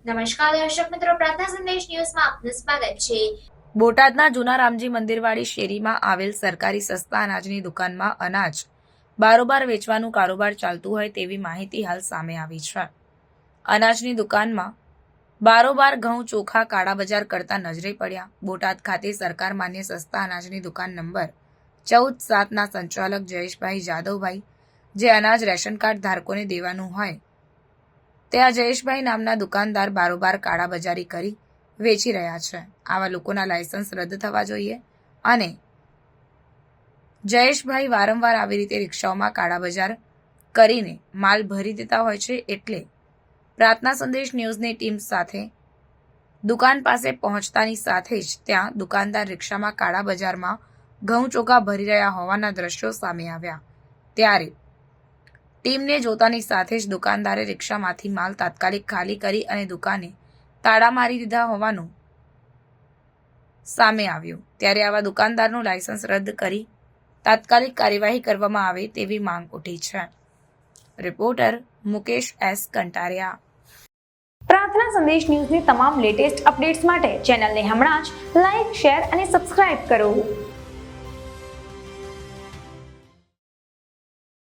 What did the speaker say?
નમસ્કાર દર્શક મિત્રો, પ્રાર્થના સંદેશ ન્યૂઝમાં આપનું સ્વાગત છે। બોટાદના જૂના રામજી મંદિરવાળી શેરીમાં આવેલ સરકારી સસ્તા અનાજની દુકાનમાં અનાજ બારોબાર વેચવાનું કારોબાર ચાલતું હોય તેવી માહિતી હાલ સામે આવી છે। અનાજની દુકાનમાં બારોબાર ઘઉં ચોખા કાળાબજાર કરતા નજરે પડ્યા। બોટાદ ખાતે સરકાર માન્ય સસ્તા અનાજની દુકાન નંબર 14-7ના સંચાલક જયેશભાઈ જાદવભાઈ, જે અનાજ રેશન કાર્ડ ધારકોને દેવાનું હોય તે આ જયેશભાઈ નામના દુકાનદાર બારોબાર કાળાબજારી કરી વેચી રહ્યા છે। આવા લોકોના લાયસન્સ રદ થવા જોઈએ અને જયેશભાઈ વારંવાર આવી રીતે રિક્ષાઓમાં કાળાબજાર કરીને માલ ભરી દેતા હોય છે। એટલે પ્રાર્થના સંદેશ ન્યૂઝની ટીમ સાથે દુકાન પાસે પહોંચતાની સાથે જ ત્યાં દુકાનદાર રિક્ષામાં કાળાબજારમાં ઘઉં ચોખા ભરી રહ્યા હોવાના દ્રશ્યો સામે આવ્યા। ત્યારે ટીમને જોતાની સાથે જ દુકાનદારે રિક્ષામાંથી માલ તાત્કાલિક ખાલી કરી અને દુકાને તાળા મારી દીધા હોવાનું સામે આવ્યું। ત્યારે આવા દુકાનદારનું લાયસન્સ રદ કરી તાત્કાલિક કાર્યવાહી કરવામાં આવે તેવી માંગ ઉઠી છે। Reporter Mukesh S Kantariya. પ્રાર્થના સંદેશ ન્યૂઝની તમામ લેટેસ્ટ અપડેટ્સ માટે ચેનલને હમણાં જ લાઇક, શેર અને સબસ્ક્રાઇબ કરો।